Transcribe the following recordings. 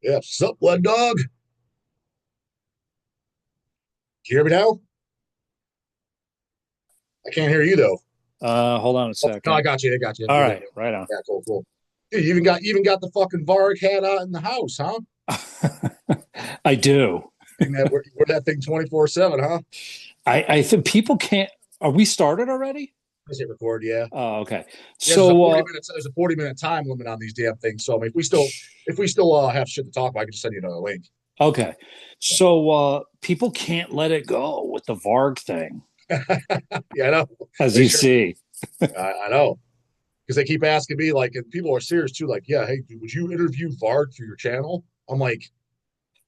Yeah, sup, Led-Dawg? Can you hear me now? I can't hear you though. Hold on a Oh, no, I second. got you. I got you. All You're good. right, right on. Yeah, cool, cool. Dude, you even got the fucking Varg hat out in the house, huh? I do. Wearing wear that thing 24/7, huh? I think people can't. Are we started already? Let's hit record, yeah. Oh, okay. Yeah, there's a So, 40 minutes. There's a 40-minute time limit on these damn things. So I mean, if we still have shit to talk about, I can just send you another link. okay. So, people can't let it go with the Varg thing, Yeah, I know. as They you sure. see. I know because they keep asking me like, and people are serious too. Like, yeah, hey, dude, would you interview Varg for your channel? I'm like,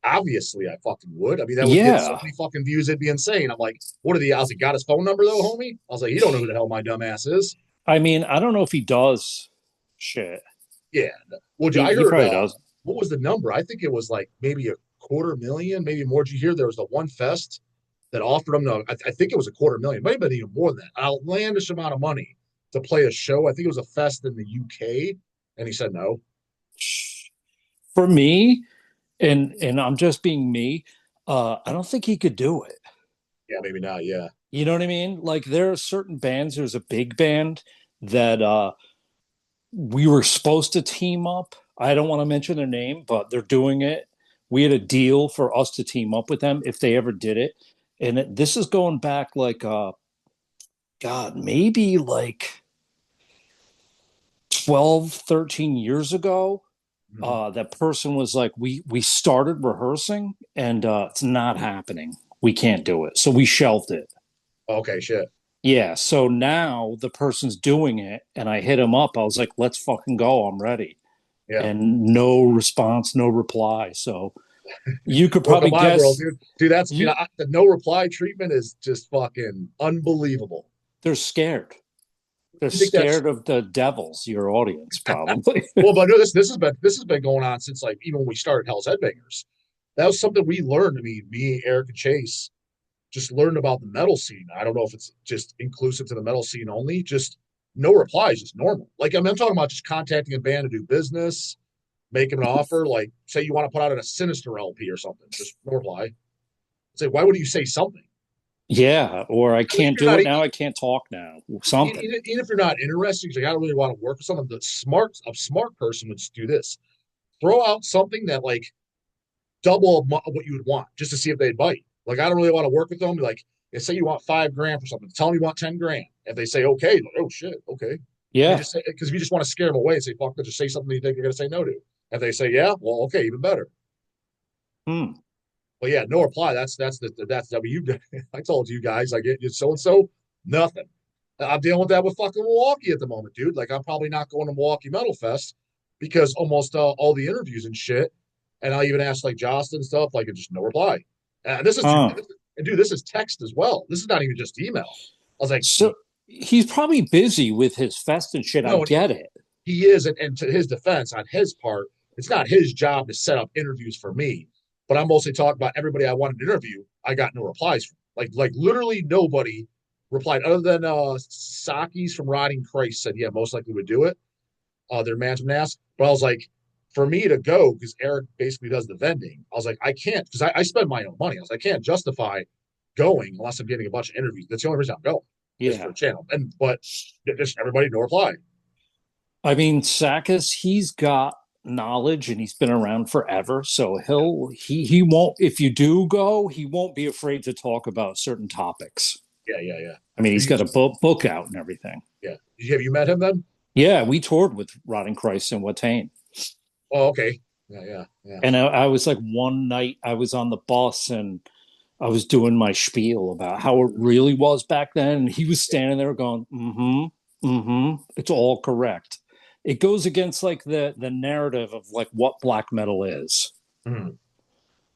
obviously I fucking would. I mean, that would get so Yeah. many fucking views, it'd be insane. I'm like, what are the odds? He got his phone number though, homie? I was like, you don't know who the hell my dumb ass is. I mean, I don't know if he does shit. Yeah. Well, I He heard probably does. what was the number? I think it was like maybe a quarter million, maybe more. Did you hear there was the one fest that offered him I think it was a quarter million, maybe even more than that, an outlandish amount of money to play a show. I think it was a fest in the UK, and he said no. For me, and I'm just being me, I don't think he could do it. Yeah, maybe not. Yeah. You know what I mean? Like there are certain bands, there's a big band that we were supposed to team up. I don't want to mention their name, but they're doing it. We had a deal for us to team up with them if they ever did it. This is going back like God, maybe like 12, 13 years ago. Mhm. That person was like, we started rehearsing and it's not happening. We can't do it. So we shelved it. Okay, shit. Yeah, so now the person's doing it, and I hit him up. I was like, "Let's fucking go! I'm ready." Yeah. And no response, no reply. So you could Welcome probably my world, guess dude. Dude, you the no reply treatment is just fucking unbelievable. they're scared. They're You think that's scared of the devils, your audience, probably. well, but no, this has been going on since like even when we started Hell's Headbangers. That was something we learned. I mean, me, Eric, and Chase just learned about the metal scene. I don't know if it's just inclusive to the metal scene only. Just no reply is just normal. Like I'm talking about just contacting a band to do business, make them an offer. Like say you want to put out a Sinister LP or something, just no reply. Say why would you say something? Yeah, or I Even if can't you're do not it now. I can't talk now. Something. even if you're not interested, like I don't really want to work with someone. A smart person would just do this: throw out something that like double what you would want just to see if they'd bite. Like, I don't really want to work with them. Like, they say you want 5 grand for something. Tell them you want 10 grand. If they say, okay, like, oh shit, okay. And they Yeah. just say, because if you just want to scare them away and say, fuck, just say something you think you're going to say no to. If they say, yeah, well, okay, even better. Hmm. But yeah, no reply. That's W. I told you guys, I get you so and so, nothing. I'm dealing with that with fucking Milwaukee at the moment, dude. Like, I'm probably not going to Milwaukee Metal Fest because almost all the interviews and shit. And I even asked like Justin and stuff, like, and just no reply. This is through, Huh. and dude, this is text as well. This is not even just email. I was like, So he's probably busy with his fest and shit. I no, and get it. he is. And to his defense, on his part, it's not his job to set up interviews for me. But I'm mostly talking about everybody I wanted to interview. I got no replies from. Like literally nobody replied other than Saki's from Rotting Christ said, yeah, most likely would do it. Their management asked. But I was like, for me to go, because Eric basically does the vending, I was like, I can't, because I spend my own money. I was like, I can't justify going unless I'm getting a bunch of interviews. That's the only reason I'm going is for Yeah. the channel. But just everybody no reply. I mean, Sakis, he's got knowledge and he's been around forever. So he won't, if you do go, he won't be afraid to talk about certain topics. Yeah, yeah, yeah. I mean, Did he's you, got a book out and everything. yeah. Have you met him then? Yeah, we toured with Rotting Christ and Watain. Oh, okay. Yeah, yeah, yeah. And I was like, one night I was on the bus and I was doing my spiel about how it really was back then. And he was standing there going, it's all correct. It goes against like the narrative of like what black metal is. Mhm.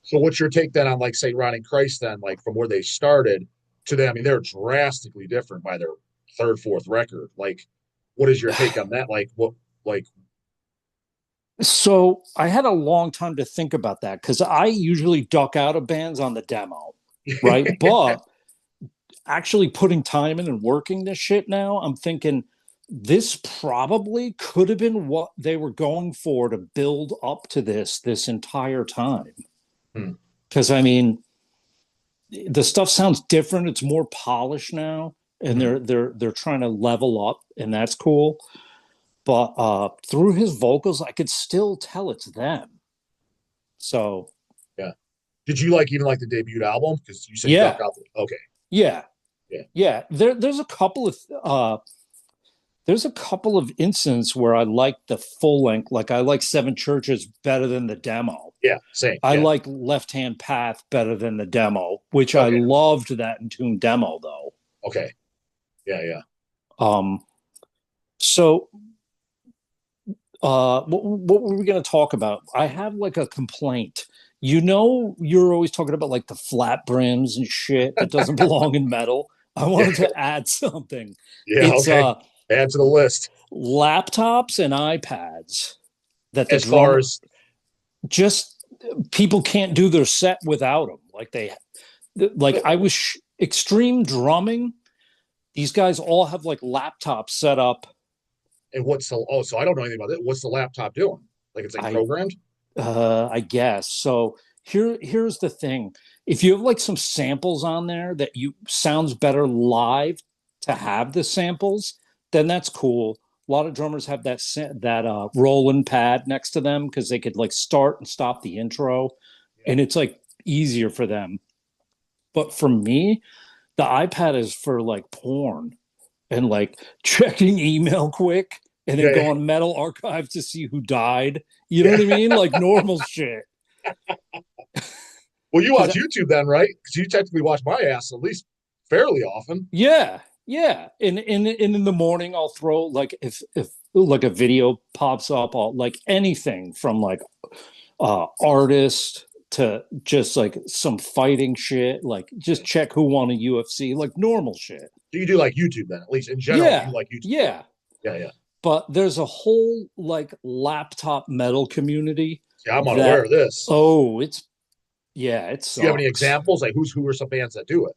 So what's your take then on like say Ronnie Christ then, like from where they started to them? I mean, they're drastically different by their third, fourth record. Like, what is your take on that? Like what like So I had a long time to think about that because I usually duck out of bands on the demo, right? But actually putting time in and working this shit now, I'm thinking this probably could have been what they were going for to build up to this entire time. Hmm. Because I mean, the stuff sounds different. It's more polished now, and Mhm. they're trying to level up, and that's cool. But through his vocals, I could still tell it's them. So Yeah. Did you like even like the debut album? Because you said you dropped yeah, out. Okay. yeah, Yeah. yeah. There's a couple of instances where I like the full length. Like I like Seven Churches better than the demo. Yeah. Same. I Yeah. like Left Hand Path better than the demo, which I Okay. loved that Entombed demo though. Okay. Yeah. Yeah. Um, so what were we going to talk about? I have like a complaint. You know, you're always talking about like the flat brims and shit that doesn't belong in metal. I Yeah. wanted to add something. Yeah. It's Okay. Add to the list. laptops and iPads that the As far drummer as just people can't do their set without them. Like I was extreme drumming. These guys all have like laptops set up. and what's the so I don't know anything about it. What's the laptop doing? Like it's like I programmed? I guess. So here's the thing. If you have like some samples on there that you sounds better live to have the samples, then that's cool. A lot of drummers have that Roland pad next to them because they could like start and stop the intro, Yeah. and it's like easier for them. But for me, the iPad is for like porn and like checking email quick and then Yeah. go on Metal Archive to see who died. You know Yeah. what I mean? Like normal shit. Well, you Because watch YouTube then, right? Because you technically watch my ass at least fairly often. yeah, yeah. And in the morning, I'll throw like if like a video pops up, I'll like anything from like artist to just like some fighting shit, like just check who won a UFC, like normal shit. So you do like YouTube then, at least in general, you Yeah, like YouTube. yeah. Yeah, yeah. But there's a whole like laptop metal community Yeah, I'm unaware that of this. oh, it's yeah, it Do you have any sucks. examples? Like who are some bands that do it?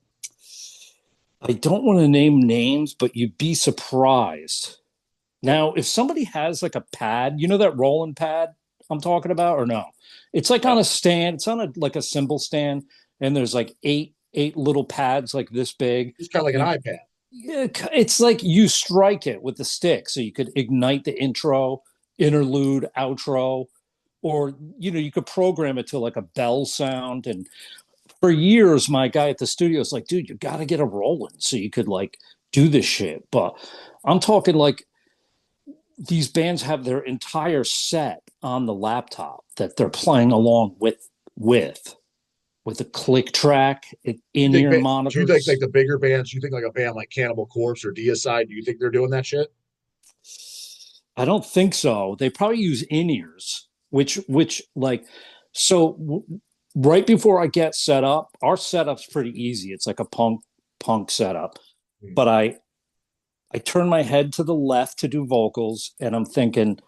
I don't want to name names, but you'd be surprised. Now, if somebody has like a pad, you know that rolling pad I'm talking about, or no? It's like No, on a stand. It's on a like a cymbal stand, and there's like eight little pads like this big. it's kind of like an You iPad. yeah, it's like you strike it with the stick, so you could ignite the intro, interlude, outro, or you could program it to like a bell sound. And for years, my guy at the studio was like, "Dude, you got to get a rolling so you could like do this shit." But I'm talking like these bands have their entire set on the laptop that they're playing along with with a click track You in think ear do you think like monitors. the bigger bands? Do you think like a band like Cannibal Corpse or Deicide? Do you think they're doing that shit? I don't think so. They probably use in ears, which like so. Right before I get set up, our setup's pretty easy. It's like a punk setup, Hmm. but I turn my head to the left to do vocals, and I'm thinking,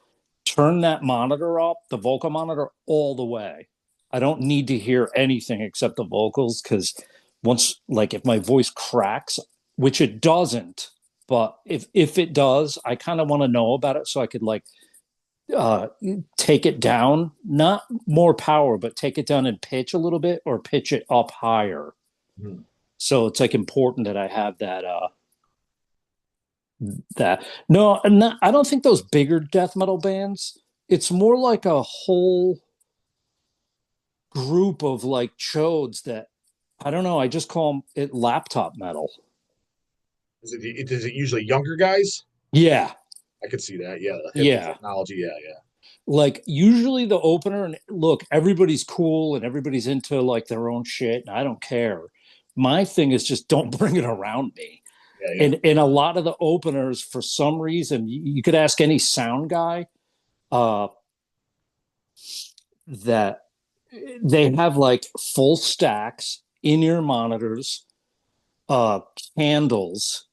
turn that monitor up, the vocal monitor, all the way. I don't need to hear anything except the vocals because once, like, if my voice cracks, which it doesn't, but if it does, I kind of want to know about it so I could like uh take it down, not more power, but take it down in pitch a little bit or pitch it up higher. Hmm. So it's like important that I have that no, not, I don't think those bigger death metal bands, it's more like a whole group of like chodes that I don't know, I just call them it laptop metal. Is it usually younger guys? Yeah, I could see that. Yeah, the hip yeah. technology. Yeah, yeah. Like usually the opener, and look, everybody's cool and everybody's into like their own shit and I don't care. My thing is just don't bring it around me. Yeah, yeah. And a lot of the openers for some reason you could ask any sound guy uh that they have like full stacks, in-ear monitors, uh, candles,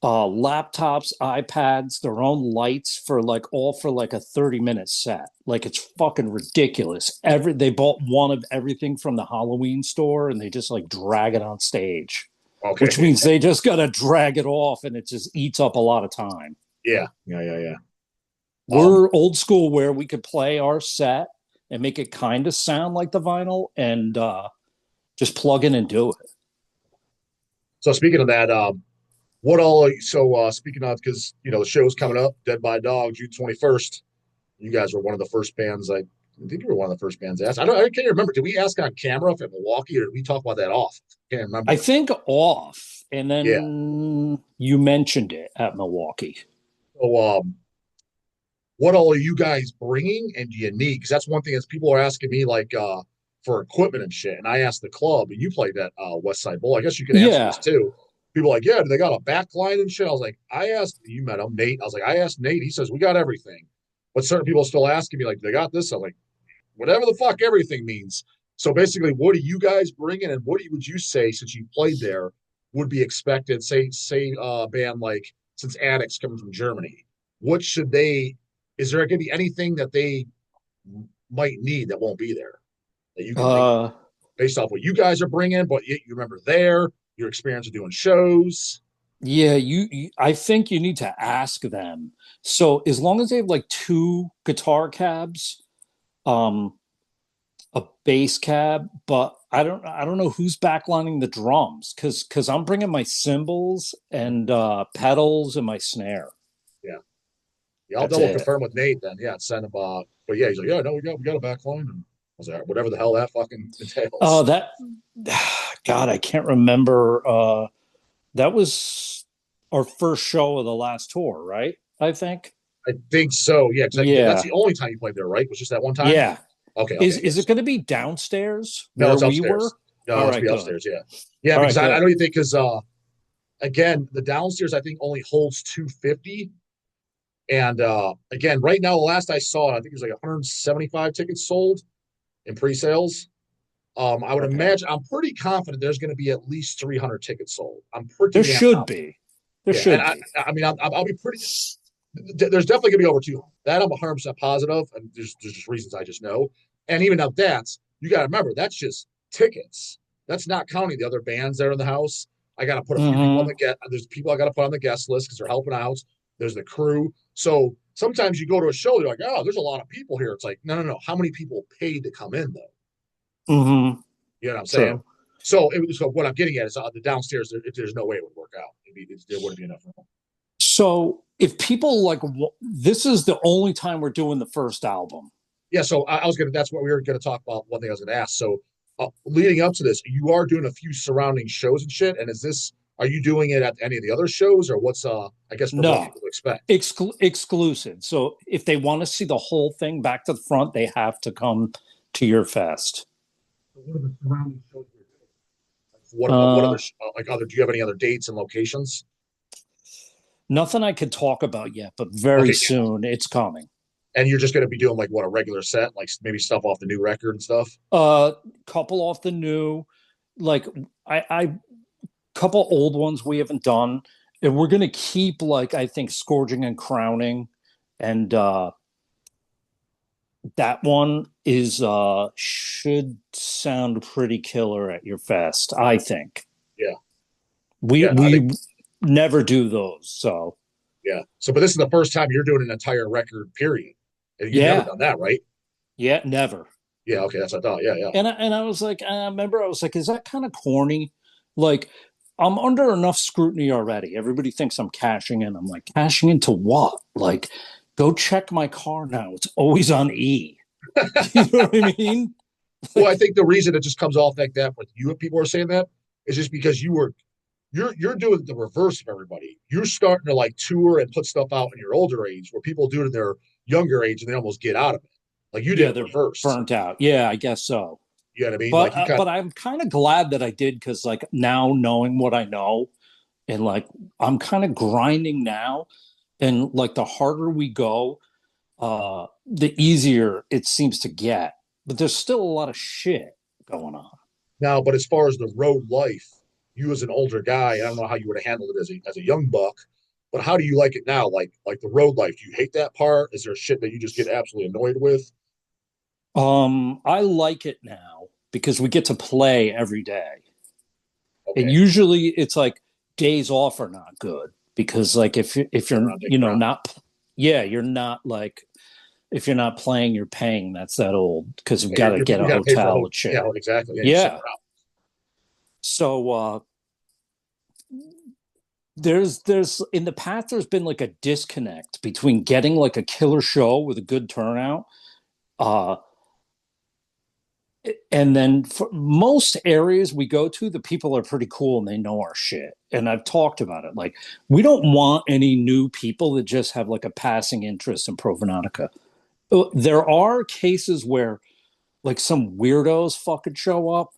laptops, iPads, their own lights for like all for like a 30-minute set. Like it's fucking ridiculous. They bought one of everything from the Halloween store and they just like drag it on stage, which Okay. means they just gotta drag it off and it just eats up a lot of time. Yeah, yeah, yeah, yeah. We're old school where we could play our set and make it kind of sound like the vinyl and just plug in and do it. So speaking of that, what all? So speaking of, because the show's coming up, Dead by Dog, June 21st. You guys were one of the first bands. I think you were one of the first bands asked. I can't remember. Did we ask on camera if at Milwaukee, or did we talk about that off? I can't I remember. think off, and Yeah. then you mentioned it at Milwaukee. So what all are you guys bringing, and do you need? Because that's one thing that people are asking me, like for equipment and shit. And I asked the club, and you played at West Side Bowl. I guess you could answer Yeah. this too. People are like, yeah, do they got a back line and shit? I was like, I asked, you met him, Nate. I was like, I asked Nate. He says we got everything. But certain people are still asking me, like, they got this. I'm like, whatever the fuck everything means. So basically, what are you guys bringing, and would you say, since you played there, would be expected? Say a band like, since Addicts coming from Germany, what should they? Is there going to be anything that they might need that won't be there that you can think of Uh, based off what you guys are bringing, but you remember there your experience of doing shows? yeah, I think you need to ask them. So as long as they have like two guitar cabs, um, a bass cab, but I don't know who's backlining the drums because I'm bringing my cymbals and pedals and my snare. Yeah, yeah. I'll That's double it. confirm with Nate then. Yeah, send him. But yeah, he's like, yeah, no, we got a back line, and I was like, whatever the hell that fucking entails. That God, I can't remember. That was our first show of the last tour, right? I think. I think so. Yeah, that's Yeah, the only time you played there, right? Was just that one time? yeah. Okay, Is okay, is it yes. going to be downstairs No, where it's we were? upstairs. No, All it's right, be good. upstairs. Yeah, yeah. All Because right, I good. don't even think because again the downstairs I think only holds 250, and again right now the last I saw it I think it was like 175 tickets sold in pre-sales. I would Okay. imagine I'm pretty confident there's going to be at least 300 tickets sold. I'm pretty There damn should confident. be. There Yeah, and should be. I mean I'll be pretty. There's definitely gonna be over 200. That I'm 100% positive, and there's just reasons I just know. And even now, that's you got to remember that's just tickets. That's not counting the other bands that are in the house. I got to put a few people on Hmm. the get. There's people I got to put on the guest list because they're helping out. There's the crew. So sometimes you go to a show, you're like, oh, there's a lot of people here. It's like, no, no, no. How many people paid to come in though? Hmm. You know what I'm saying? True. So what I'm getting at is the downstairs. There's no way it would work out. There wouldn't be enough room. So if people like, this is the only time we're doing the first album. Yeah, so I was gonna. That's what we were gonna talk about. One thing I was gonna ask. So, leading up to this, you are doing a few surrounding shows and shit. And is this? Are you doing it at any of the other shows, or what's? I guess for what No, people to expect. exclusive. So if they want to see the whole thing back to the front, they have to come to your fest. So what are the surrounding shows you're doing? What other Uh, like other? Do you have any other dates and locations? Nothing I could talk about yet, but very Okay, yeah. soon it's coming. And you're just gonna be doing like what a regular set, like maybe stuff off the new record and stuff. Couple off the new, like I couple old ones we haven't done, and we're gonna keep like I think scourging and crowning, and that one is should sound pretty killer at your fest. I think Yeah, we yeah. I think we never do those, so yeah. So, but this is the first time you're doing an entire record period. You've never yeah, done that, right? yeah, never. Yeah. Okay, that's what I thought. Yeah, yeah. And I was like, I remember I was like, is that kind of corny? Like, I'm under enough scrutiny already. Everybody thinks I'm cashing in. I'm like, cashing into what? Like, go check my car now. It's always on E. You know what I mean? Well, I Like, think the reason it just comes off like that with you and people are saying that is just because you're doing the reverse of everybody. You're starting to like tour and put stuff out in your older age where people do it in their younger age and they almost get out of it. Like you did yeah, it they're reversed. burnt out. Yeah, I guess so. You know what I mean? Like you kind But I'm kind of glad that I did because like now knowing what I know and like I'm kind of grinding now and like the harder we go, the easier it seems to get. But there's still a lot of shit going on. now, but as far as the road life, you as an older guy, I don't know how you would have handled it as a young buck, but how do you like it now? Like the road life, do you hate that part? Is there shit that you just get absolutely annoyed with? I like it now because we get to play every day. And Okay. usually it's like days off are not good. because like if Turn you're around, take a drop. not, yeah, you're not like, if you're not playing, you're paying. That's that old, because you Yeah, got to get you a got to pay for a hotel whole. and Yeah, shit. exactly. Yeah, you're sitting Yeah. around. So there's in the past there's been like a disconnect between getting like a killer show with a good turnout, uh and then for most areas we go to, the people are pretty cool and they know our shit. And I've talked about it. Like, we don't want any new people that just have like a passing interest in Profanatica. There are cases where like some weirdos fucking show up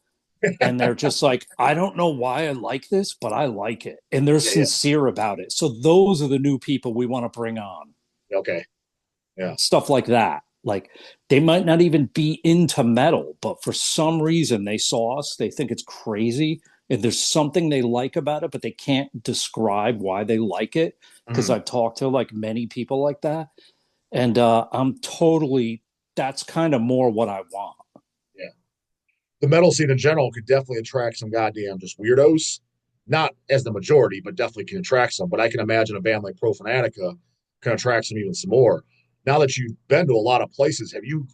and they're just like, I don't know why I like this, but I like it. And they're Yeah, yeah. sincere about it. So those are the new people we want to bring on. Okay. Yeah. Stuff like that. Like, they might not even be into metal, but for some reason they saw us, they think it's crazy, and there's something they like about it, but they can't describe why they like it. Because Mhm. I've talked to like many people like that, and I'm totally, that's kind of more what I want. Yeah. The metal scene in general could definitely attract some goddamn just weirdos. Not as the majority, but definitely can attract some. But I can imagine a band like Profanatica can attract some even some more. Now that you've been to a lot of places, have you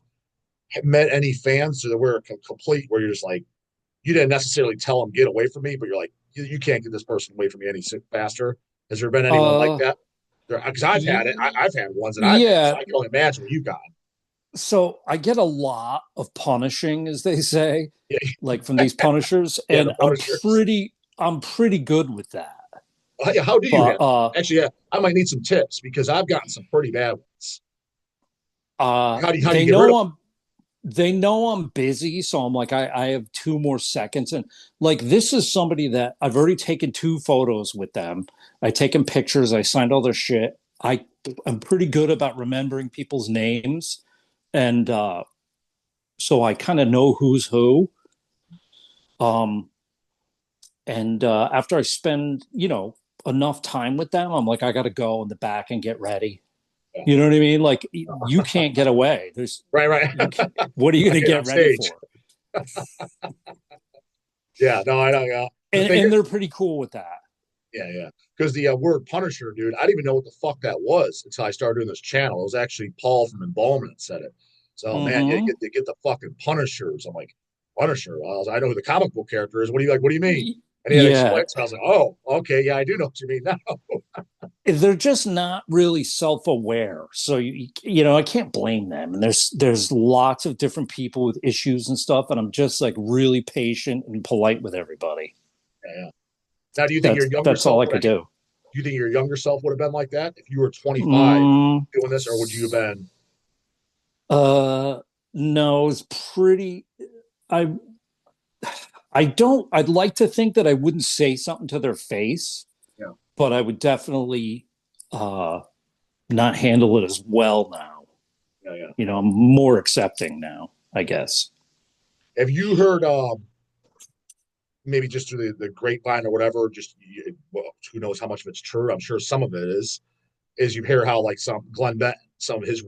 met any fans that were complete where you're just like, you didn't necessarily tell them get away from me, but you're like, you can't get this person away from me any faster. Has there been anyone like Uh, that? Because I've had it. I've had ones that I've had, so yeah. I can only imagine what you've got. So I get a lot of punishing, as they say, Yeah, like from these punishers, yeah, the and Punishers. I'm pretty good with that. How do you But handle that? Actually, yeah, I might need some tips because I've gotten some pretty bad ones. How do you they get rid of know them? I'm busy, so I'm like, I have 2 more seconds, and like, this is somebody that I've already taken 2 photos with them. I taken pictures, I signed all their shit. I'm pretty good about remembering people's names, and so I kind of know who's who. Um, and after I spend, enough time with them, I'm like, I got to go in the back and get ready. Yeah. You know what I mean? Like, you can't get away. Right, right. You can't, what are you I going to get get on ready stage. for? Yeah, no, I don't. The thing And is, they're pretty cool with that. yeah, yeah. Because the word Punisher, dude, I didn't even know what the fuck that was until I started doing this channel. It was actually Paul from Embalming that said it. So, man, yeah, Mm-hmm. you get the fucking Punishers. I'm like, Punisher? Well, I know who the comic book character is. What do you like? What do you mean? And he had to Yeah, explain to me. I was like, oh, okay, yeah, I do know what you mean now. they're just not really self-aware. So I can't blame them. And there's lots of different people with issues and stuff, and I'm just like really patient and polite with everybody. Yeah, yeah. Now, do you think your younger That's all self I would could actually? do. Do you think your younger self would have been like that if you were 25 Mm, doing this, or would you have been? uh, no, it's pretty. I I'd like to think that I wouldn't say something to their face, Yeah, but I would definitely uh, not handle it as well now. yeah, yeah. I'm more accepting now, I guess. Have you heard? Maybe just through the grapevine or whatever. Just well, who knows how much of it's true? I'm sure some of it is. Is you hear how like some Glenn Benton, some of his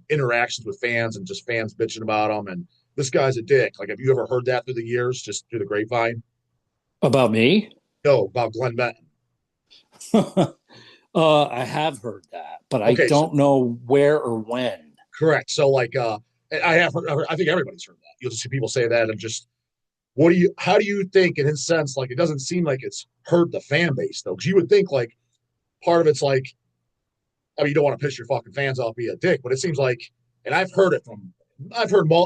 interactions with fans and just fans bitching about him and this guy's a dick. Like, have you ever heard that through the years, just through the grapevine? About me? No, about Glenn Benton. I have heard that, but I Okay, so don't know where or when. correct. So like, I have heard, I think everybody's heard that. You'll just see people say that and just how do you think in his sense, like it doesn't seem like it's hurt the fan base though? Because you would think like part of it's like, I mean, you don't want to piss your fucking fans off, be a dick, but it seems like, and I've heard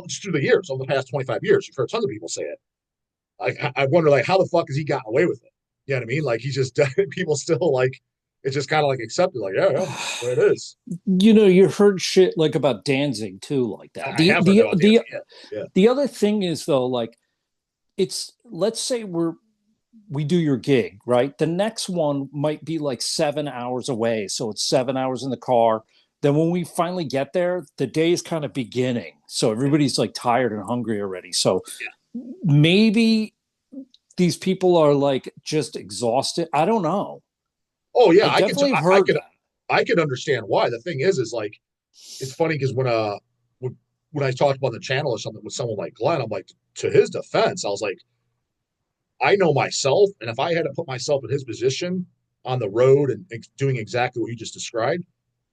just through the years, over the past 25 years, you've heard tons of people say it. Like, I wonder, like, how the fuck has he gotten away with it? You know what I mean? Like, he's just, people still, like, it's just kind of like accepted, like, yeah, yeah, that's the way it is. You heard shit like about Danzig too, like that. I have heard that about dancing, yeah. Yeah. The other thing is though, like, it's, let's say we do your gig, right? The next one might be like 7 hours away. So it's 7 hours in the car. Then when we finally get there, the day is kind of beginning. So everybody's like tired and hungry already. So Yeah. maybe these people are like just exhausted. I don't know. Oh, yeah, I definitely have I heard could, that. I could understand why. The thing is like, it's funny because when I talked about the channel or something with someone like Glenn, I'm like, to his defense, I was like, I know myself, and if I had to put myself in his position, on the road and doing exactly what you just described,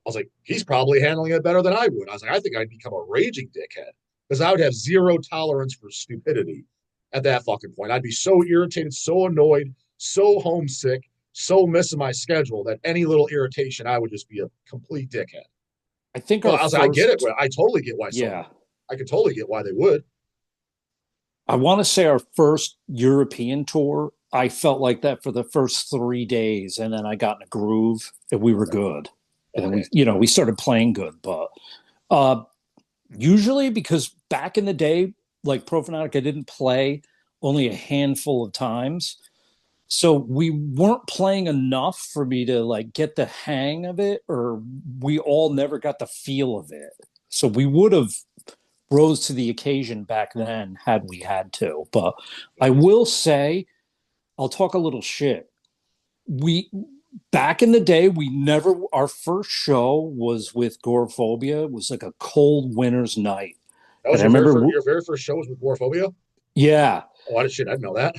I was like, he's probably handling it better than I would. I was like, I think I'd become a raging dickhead because I would have zero tolerance for stupidity at that fucking point. I'd be so irritated, so annoyed, so homesick, so missing my schedule that any little irritation, I would just be a complete dickhead. I think So our I was like, I get it. first, I totally get why someone, yeah, I could totally get why they would. I want to say our first European tour, I felt like that for the first 3 days, and then I got in a groove, and we were Okay. good. And then Okay. we started playing good. But uh, usually, because back in the day, like Profanatica didn't play only a handful of times, so we weren't playing enough for me to like get the hang of it, or we all never got the feel of it. So we would have rose to the occasion back then had we had to. But I will say, I'll talk a little shit. We back in the day, we never our first show was with Gorephobia. It was like a cold winter's night. That And was I remember, your very first show was with Waraphobia? yeah. Oh, I didn't know that.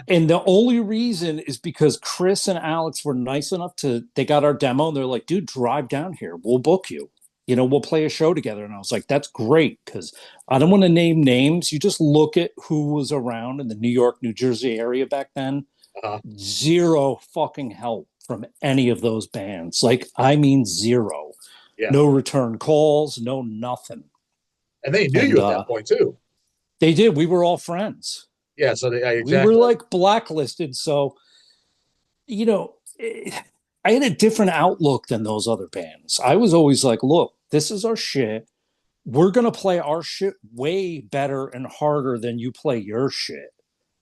And the only reason is because Chris and Alex were nice enough they got our demo and they're like, dude, drive down here. We'll book you. We'll play a show together. And I was like, that's great. Cause I don't want to name names. You just look at who was around in the New York, New Jersey area back then. uh, Zero fucking help from any of those bands. Like, I mean, zero. yeah. No return calls, no nothing. And they knew And you at that point too. they did. We were all friends. Yeah. So We were exactly. like blacklisted. So, you know, I had a different outlook than those other bands. I was always like, look, this is our shit. We're going to play our shit way better and harder than you play your shit.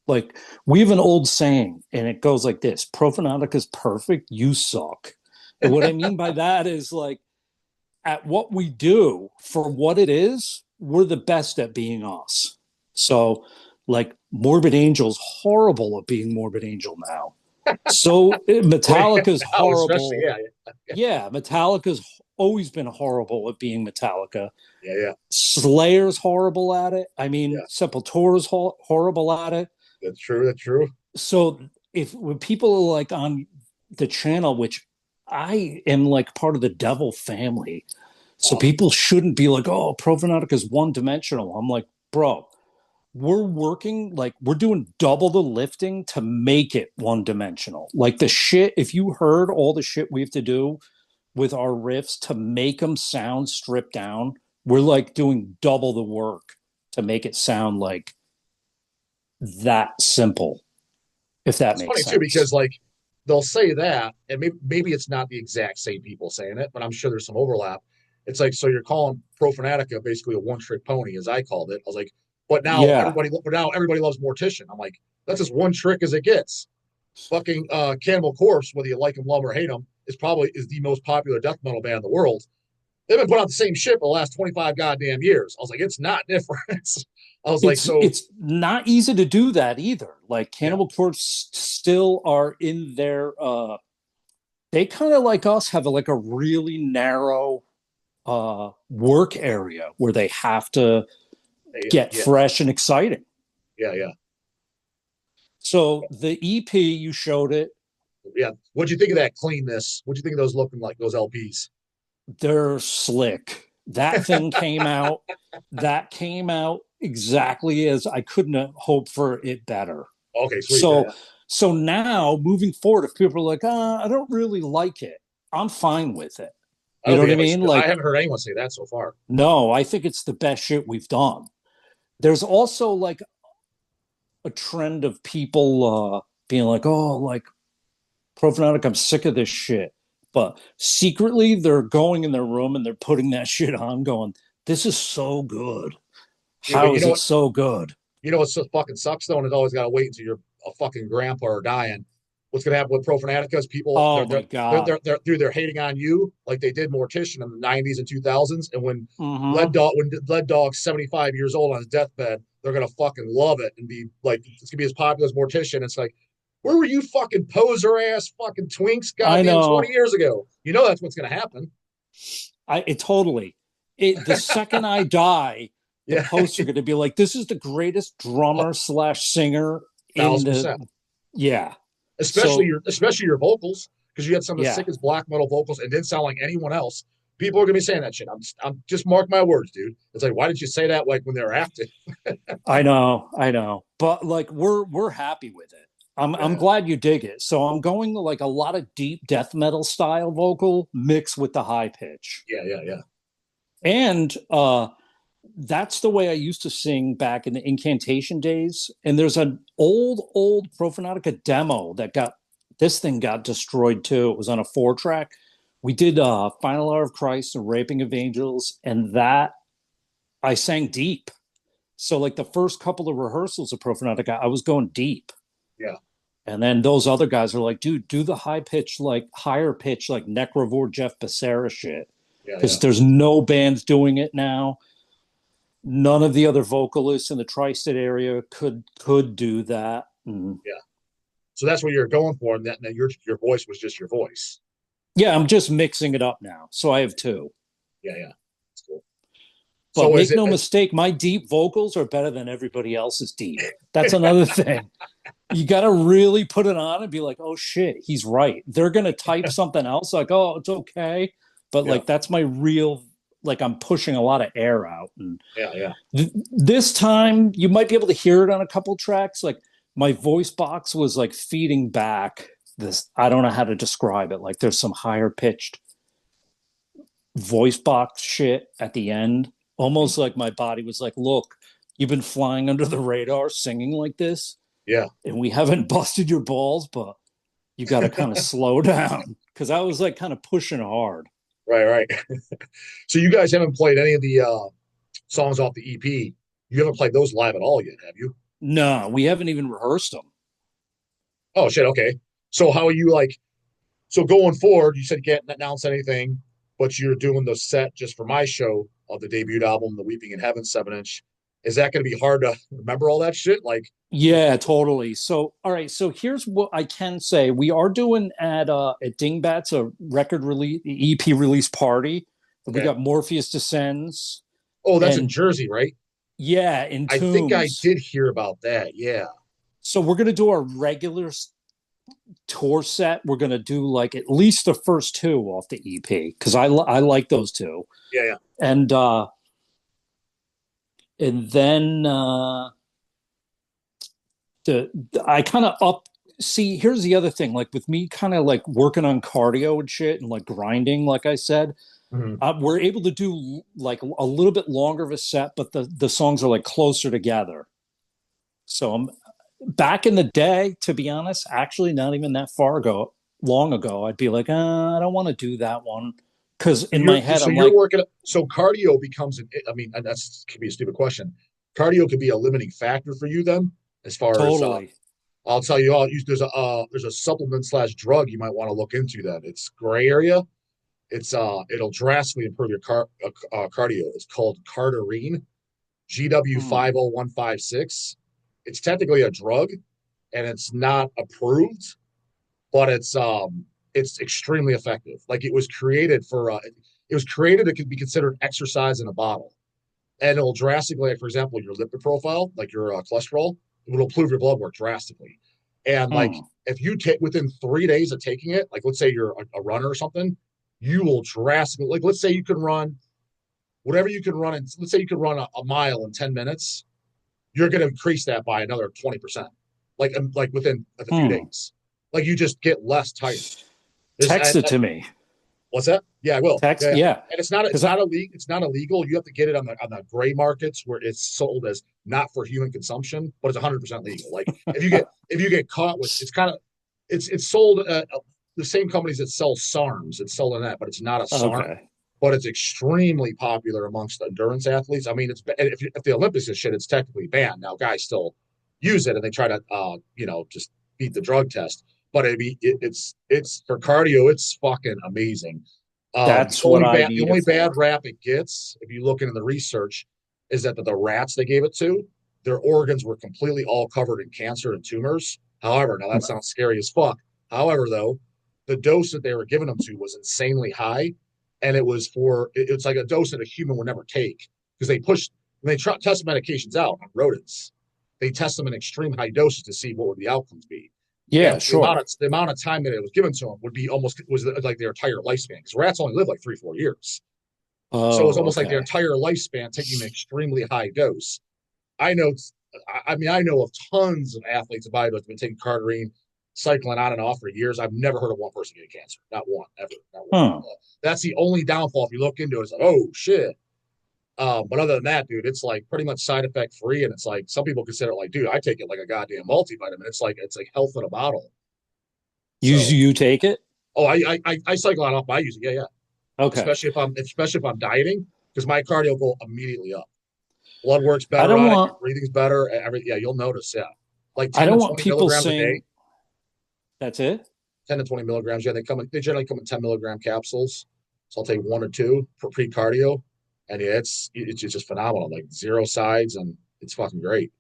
Like, we have an old saying, and it goes like this: Profanatica is perfect, you suck. And what I mean by that is like, at what we do for what it is, we're the best at being us. So, like, Morbid Angel's horrible at being Morbid Angel now. So Right Metallica's now, especially, horrible. Yeah, Metallica's always been horrible at being Metallica. yeah. Slayer's horrible at it. I mean, Yeah. Sepultura's horrible at it. That's true. That's true. So if when people are like on the channel, which I am like part of the devil family, so Awesome. people shouldn't be like, oh, Profanatica is one dimensional. I'm like, bro, we're working like we're doing double the lifting to make it one dimensional. Like the shit, if you heard all the shit we have to do with our riffs to make them sound stripped down, we're like doing double the work to make it sound like that simple, if that It's makes funny too sense. because like they'll say that, and maybe it's not the exact same people saying it, but I'm sure there's some overlap. It's like, so you're calling Profanatica basically a one-trick pony, as I called it. I was like, Yeah. but now everybody loves Mortician. I'm like, that's as one trick as it gets. Fucking Cannibal Corpse, whether you like him, love him, or hate him, is the most popular death metal band in the world. They've been putting out the same shit for the last 25 goddamn years. I was like, it's not different. I was like, so It's not easy to do that either. Like yeah, Cannibal Corpse still are in their they kind of like us have like a really narrow work area where they have to get yeah, fresh and exciting. yeah. So the EP you showed it, Yeah. What'd you think of that cleanness? What'd you think of those looking like those LPs? they're slick. That thing came out. That came out exactly as I couldn't have hoped for it better. Okay, sweet. So so now moving forward, if people are like, I don't really like it, I'm fine with it. I You don't know what think I mean? I Like, haven't heard anyone say that so far. no, I think it's the best shit we've done. There's also like a trend of people being like, oh, like Profanatic, I'm sick of this shit. But secretly, they're going in their room and they're putting that shit on, going, this is so good. Yeah, but How is it so good? you know what so fucking sucks though, and it's always got to wait until you're a fucking grandpa or dying. What's gonna happen with Profanatica is people Oh my God. they're hating on you like they did Mortician in the '90s and 2000s, and Mm-hmm. When Led-Dawg's 75 years old on his deathbed, they're gonna fucking love it and be like, it's gonna be as popular as Mortician. It's like, where were you fucking poser ass fucking twinks I goddamn 20 know. years ago? You know that's what's gonna happen. It totally. The second I die, the Yeah, posts are going to be like, "This is the greatest drummer slash singer in 1000%. the." Yeah. Especially So your vocals. because you had some of the Yeah, sickest black metal vocals and didn't sound like anyone else. People are gonna be saying that shit. I'm just mark my words, dude. It's like, why did you say that like when they were active? I know, but like we're happy with it. I'm Yeah, glad you dig it. So I'm going to like a lot of deep death metal style vocal mixed with the high pitch, yeah. and that's the way I used to sing back in the incantation days. And there's an old Profanatica demo that got this thing got destroyed too. It was on a 4 track. We did Final Hour of Christ and Raping of Angels, and that I sang deep. So like the first couple of rehearsals of Profanatica, I was going deep. Yeah, And then those other guys are like, dude, do the high pitch, like higher pitch, like Necrovore Jeff Becerra shit. yeah. Because there's no bands doing it now. None of the other vocalists in the tri-state area could do that. Yeah. So that's what you're going for, and that your voice was just your voice. Yeah, I'm just mixing it up now. So I have two. Yeah. That's cool. But So is make it no mistake, my deep vocals are better than everybody else's deep. That's another thing. You got to really put it on and be like, oh shit, he's right. They're going to type something else like, oh, it's okay. But yeah, like, that's my real, like, I'm pushing a lot of air out. And yeah. this time, you might be able to hear it on a couple tracks. Like, my voice box was like feeding back this. I don't know how to describe it. Like, there's some higher pitched voice box shit at the end, Mhm. almost like my body was like, look, you've been flying under the radar singing like this, Yeah. and we haven't busted your balls, but you got to kind of slow down because I was like kind of pushing hard. Right. So you guys haven't played any of the songs off the EP. You haven't played those live at all yet, have you? No, we haven't even rehearsed them. Oh shit. Okay. So how are you like? So going forward, you said you can't announce anything, but you're doing the set just for my show of the debut album, The Weeping in Heaven 7 inch. Is that going to be hard to remember all that shit? Like, Yeah, totally. So, all right. So here's what I can say: we are doing at Dingbats a record release, EP release party. We okay. got Morpheus Descends Oh, that's in and Jersey, right? yeah, I think I Entombs. did hear about that. Yeah. So we're gonna do our regular tour set. We're gonna do like at least the first two off the EP because I like those two, Yeah. and then I kind of up. See, here's the other thing. Like with me, kind of like working on cardio and shit, and like grinding. Like I said, Mhm. we're able to do like a little bit longer of a set, but the songs are like closer together. So I'm back in the day, to be honest, actually not even that long ago, I'd be like, I don't want to do that one because So in my head I'm you're like, working. So cardio becomes an. I mean, and that's could be a stupid question. Cardio could be a limiting factor for you then, as far as totally. I'll tell you all. There's a supplement slash drug you might want to look into. Then it's gray area. It'll drastically improve your cardio. It's called Cardarine, GW Hmm. 50156. It's technically a drug, and it's not approved, but it's extremely effective. Like it was created to be considered exercise in a bottle, and it'll drastically, like, for example, your lipid profile, like your cholesterol, it will improve your blood work drastically. And like Hmm. if you take within 3 days of taking it, like let's say you're a runner or something, you will drastically, like let's say you can run whatever you can run, and let's say you can run a mile in 10 minutes, you're going to increase that by another 20%, like within a few Hmm. days. Like you just get less tired. There's Text it to me. What's that? Yeah, I will. Text, Yeah. yeah. And it's Because not illegal. It's not illegal. You have to get it on the gray markets where it's sold as not for human consumption, but it's 100% legal. Like if you get caught with, it's kind of it's sold the same companies that sell SARMs. It's sold in that, but it's not a SARM. okay. But it's extremely popular amongst endurance athletes. I mean, if the Olympics is shit, it's technically banned. Now, guys still use it and they try to just beat the drug test. But it's for cardio. It's fucking amazing. That's what I The need it only bad for. rap it gets, if you look into the research, is that the rats they gave it to, their organs were completely all covered in cancer and tumors. However, now that sounds scary as fuck. However, though, the dose that they were giving them to was insanely high, and it's like a dose that a human would never take because when they test medications out on rodents, they test them in extreme high doses to see what would the outcomes be. Yeah, Yeah, but sure. the amount of time that it was given to them would be almost was like their entire lifespan because rats only live like 3 4 years. So it's Oh, almost like their okay. entire lifspan taking an extremely high dose. I know, I mean, I know of tons of athletes of bodybuilders who've been taking cardarine, cycling on and off for years. I've never heard of one person getting cancer. Not one, ever. Not one. Huh. That's the only downfall if you look into it. It's like, oh shit. But other than that, dude, it's like pretty much side effect free. And it's like some people consider it like, dude, I take it like a goddamn multivitamin. It's like health in a bottle. So, You take it? oh, I cycle on off. I use it. Yeah, yeah. Okay. Especially if I'm dieting because my cardio go immediately up. Blood works I better don't on it. Your want breathing's better. Yeah, you'll notice. Yeah, like I 10 to don't want 20 people milligrams a day. saying that's it. 10 to 20 milligrams. Yeah, they generally come in 10 milligram capsules. So I'll take one or two for pre cardio, and yeah, it's just phenomenal. Like zero sides, and it's fucking great.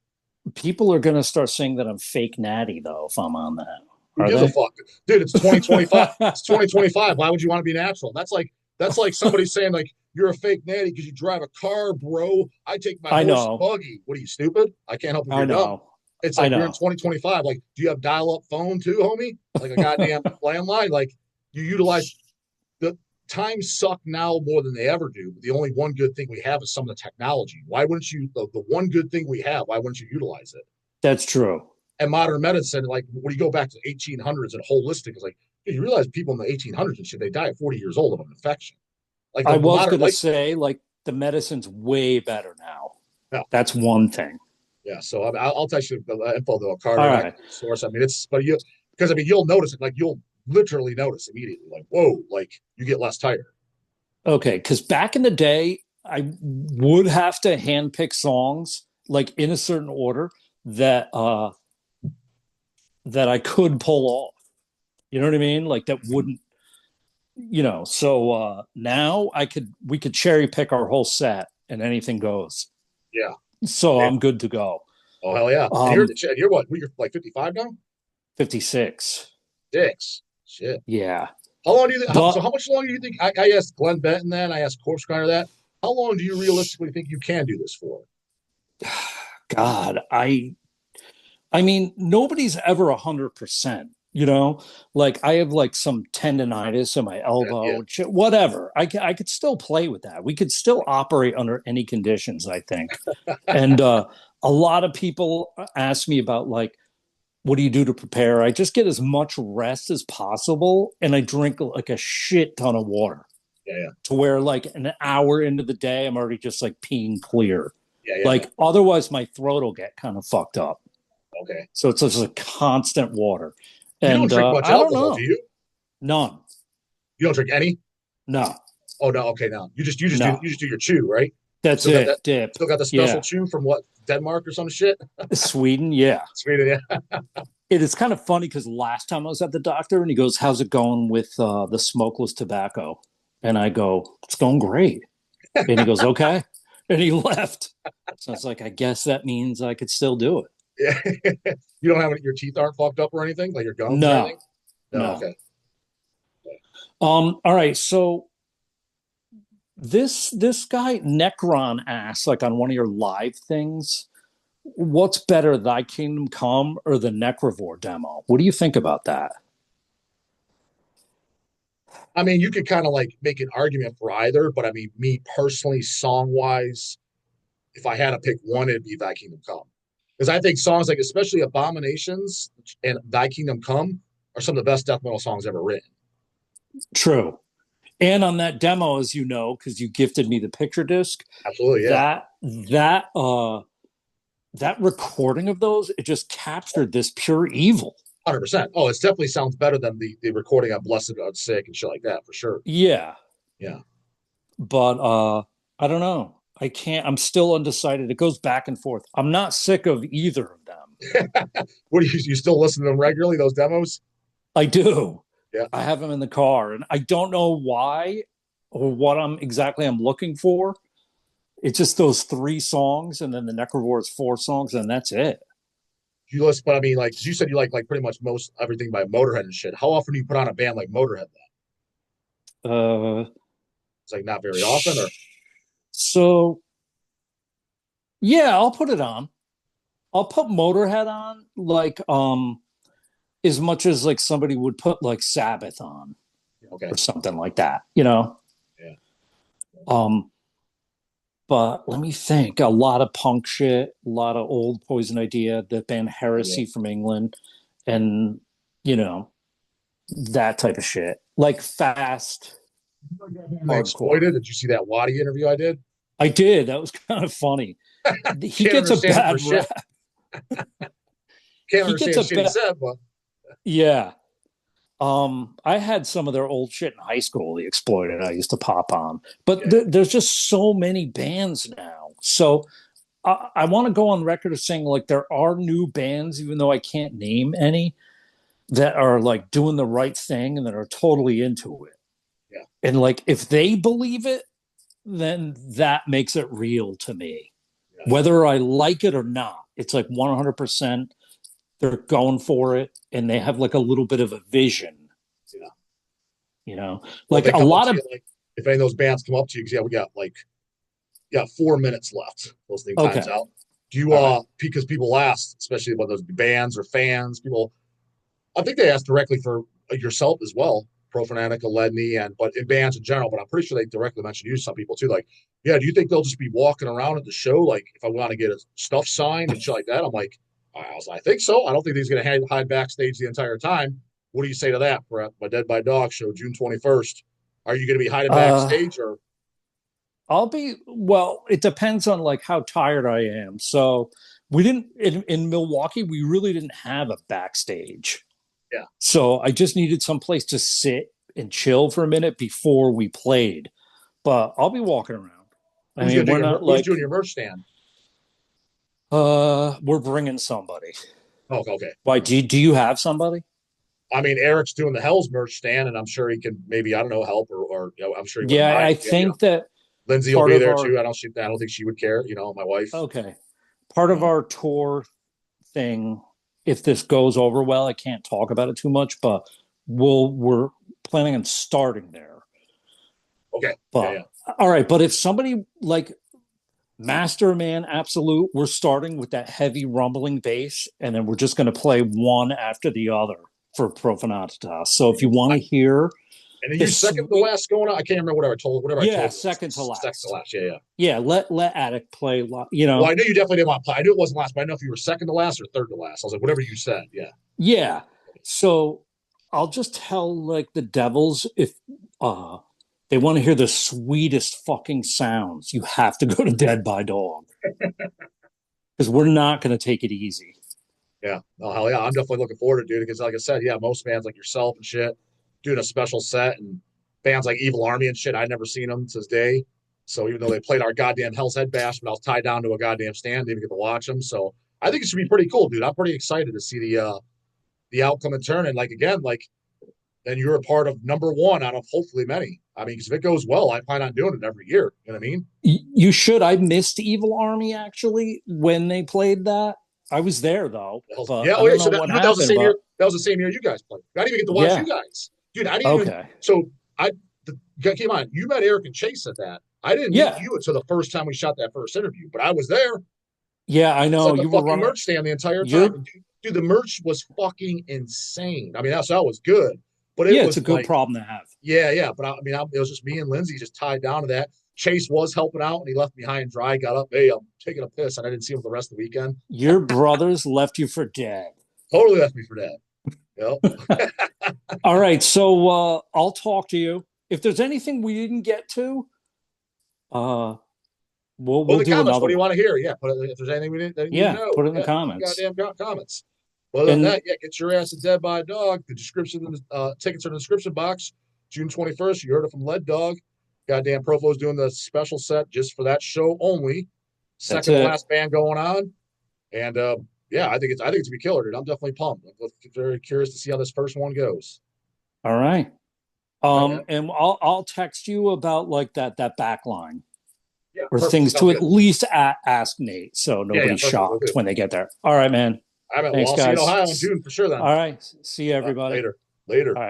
People are gonna start saying that I'm fake natty though if I'm on that. Who Are gives a they? fuck, dude? It's 2025. It's 2025. Why would you want to be natural? That's like somebody saying like you're a fake natty because you drive a car, bro. I take my I horse and know. buggy. What are you, stupid? I can't help if I you're dumb. know. It's I like you're in know. 2025. Like, do you have dial-up phone too, homie? Like a goddamn landline? Like you utilize the times suck now more than they ever do. But the only one good thing we have is some of the technology. Why wouldn't you? The one good thing we have. Why wouldn't you utilize it? That's true. And modern medicine, like when you go back to 1800s and holistic, it's like you realize people in the 1800s and shit, they die at 40 years old of an infection. Like I the was modern gonna life. say like the medicine's way better now. Yeah, That's one thing. yeah. So I'll text you the info though, All cardiac right. source. I mean, it's but you because I mean you'll notice it. Like you'll literally notice immediately. Like whoa, like you get less tired. Okay, because back in the day, I would have to handpick songs like in a certain order that that I could pull off. You know what I mean? Like that wouldn't, so now I could we could cherry pick our whole set and anything goes. Yeah. So Yeah. I'm good to go. Oh hell yeah. And Um you're what? You're like 55 now? 56. Dicks. Shit. Yeah. How long do you think? So But how much longer do you think? I asked Glenn Benton that. I asked Corpse Grinder that. How long do you realistically think you can do this for? God, I mean, nobody's ever 100%, like I have like some tendonitis in my Yeah. elbow, whatever. I could still play with that. We could still operate under any conditions, I think. And a lot of people ask me about like, what do you do to prepare? I just get as much rest as possible and I drink like a shit ton of water Yeah. Yeah. to where like an hour into the day, I'm already just like peeing clear. Yeah. Yeah. Like otherwise my throat will get kind of fucked up. Okay. So it's just a constant water. You don't And drink much I don't alcohol, do know. you? None. You don't drink any? No. Oh no. Okay. No. No. You just do your chew, right? That's it. Dip. Still got the special Yeah. chew from what Denmark or some shit. Sweden. Yeah. Sweden. Yeah. It is kind of funny because last time I was at the doctor and he goes, "How's it going with the smokeless tobacco?" And I go, "It's going great." And he goes, "Okay." And he left. So it's like, I guess that means I could still do it. Yeah. You don't have your teeth aren't fucked up or anything, like your gums or No. anything. No. No. Okay. All right. So this guy Necron asked, like on one of your live things, what's better, Thy Kingdom Come or the Necrovore demo? What do you think about that? I mean, you could kind of like make an argument for either, but I mean, me personally, song wise, if I had to pick one, it'd be Thy Kingdom Come. Because I think songs like, especially Abominations and Thy Kingdom Come, are some of the best death metal songs ever written. True. And on that demo, as you know, because you gifted me the picture disc, Absolutely, yeah. that recording of those, it just captured this pure evil. 100%. Oh, it definitely sounds better than the recording of Blessed God Sick and shit like that, for sure. Yeah. Yeah. But I don't know. I can't, I'm still undecided. It goes back and forth. I'm not sick of either of them. What do you still listen to them regularly, those demos? I do. Yeah. I have them in the car and I don't know why or what I'm looking for. It's just those 3 songs and then the Necrovore's 4 songs and that's it. You listen, but I mean, like, 'cause you said you like pretty much most everything by Motorhead and shit. How often do you put on a band like Motorhead then? Uh, It's like not very often, or so yeah, I'll put it on. I'll put Motorhead on. Like, as much as like somebody would put like Sabbath on Okay. or something like that, you know. Yeah. Um, but let me think. A lot of punk shit, a lot of old Poison Idea, the band Yeah. Heresy from England, and you know that type of shit, like fast They hardcore. exploited. Did you see that Waddy interview I did? I did. That was kind of funny. He Can't gets a understand it for bad shit. rap. Can't He gets understand a shit he bad. said, but Yeah. I had some of their old shit in high school, the Exploited I used to pop on. But yeah. there's just so many bands now. So I want to go on record of saying like there are new bands, even though I can't name any, that are like doing the right thing and that are totally into it. Yeah. And like if they believe it, then that makes it real to me. Yeah. Whether I like it or not, it's like 100% they're going for it and they have like a little bit of a vision, Yeah. you know, Well, like they a come up lot to of you like if any of those bands come up to you, because yeah, we got like 4 minutes left. Listening time's okay, out. Do you all right. because people ask, especially about those bands or fans, people I think they ask directly for yourself as well, Profanatica, Ledney, and but in bands in general. But I'm pretty sure they directly mention you. Some people too. Like, yeah, do you think they'll just be walking around at the show? Like, if I want to get a stuff signed and shit like that, I'm like, I think so. I don't think he's going to hide backstage the entire time. What do you say to that for my Dead by Dog show, June 21st? Are you going to be hiding Uh, backstage or? I'll be, well, it depends on like how tired I am. So we didn't, in Milwaukee, we really didn't have a backstage. Yeah, So I just needed some place to sit and chill for a minute before we played. But I'll be walking around. I who's mean, going to do we're not who's like doing your merch stand? we're bringing somebody. Oh, okay. Why do you have somebody? I mean, Eric's doing the Hell's merch stand, and I'm sure he can maybe I don't know help or I'm sure he wouldn't Yeah, mind. I Yeah, you know, think that Lindsay will part be of there our too. I don't think she would care. You know, my wife. okay. Part of our tour thing, if this goes over well, I can't talk about it too much, but we're planning on starting there. Okay. Yeah, But yeah. all right, but if somebody like Master Man Absolute, we're starting with that heavy rumbling bass, and then we're just going to play one after the other for Profanatica. So if you want I, to hear and are the you second to sweet, last going on? I can't remember whatever I yeah, told you. second to Second to last, last. Yeah, yeah. yeah, let Attic play, Well, I knew you definitely didn't want to play. I knew it wasn't last, but I didn't know if you were second to last or third to last. I was like, whatever you said. Yeah. yeah. So I'll just tell like the devils if uh they want to hear the sweetest fucking sounds, you have to go to Dead by Dog because we're not going to take it easy. Yeah. Oh, hell yeah. I'm definitely looking forward to it, dude. Because like I said, yeah, most bands like yourself and shit doing a special set and bands like Evil Army and shit, I'd never seen them to this day. So even though they played our goddamn Hell's Head Bash, but I was tied down to a goddamn stand, didn't get to watch them. So I think it should be pretty cool, dude. I'm pretty excited to see the outcome and turn. And like again, like then you're a part of number one out of hopefully many. I mean, because if it goes well, I plan on doing it every year. You know what I mean? You should. I missed Evil Army actually when they played that. I was there though, but Yeah, I oh yeah. don't So know that what that was the happened. same year. But That was the same year you guys played. I didn't even get to watch you yeah, guys, dude. I didn't even. okay, So I came on. You met Eric and Chase at that. I didn't meet yeah, you until the first time we shot that first interview, but I was there. yeah. I It's know at the you were fucking running. merch stand the entire time. You're And dude, the merch was fucking insane. I mean, that was good, but it yeah. It's a was good like, problem to have. yeah, yeah. But it was just me and Lindsay just tied down to that. Chase was helping out, and he left me high and dry. Got up, hey, I'm taking a piss, and I didn't see him the rest of the weekend. Your brothers left you for dead. Totally left me for that. Yep. All right, so I'll talk to you. If there's anything we didn't get to, uh, Well, we'll in the do comments, another what do you one. want to hear? Yeah, if there's anything that you need to Yeah, know, put it in the yeah, put in the comments. goddamn comments. But other than And that, yeah, get your ass a Dead by a Dog. The description, tickets are in the description box. June 21st. You heard it from Led-Dawg. Goddamn Profo's doing the special set just for that show only. that's Second to it. last band going on, and yeah, I think it's gonna be killer, dude. I'm definitely pumped. I'm very curious to see how this first one goes. All right. All right, man. And I'll text you about like that back line Yeah, or perfect. things Sounds to at good. least ask Nate so Yeah, yeah, nobody's perfect. We'll shocked do. when they get there. All right, man. All right, man. Well, Thanks, I'll see you in Ohio in guys. June for sure. Then. All right. See you, everybody. Later. Later. All right.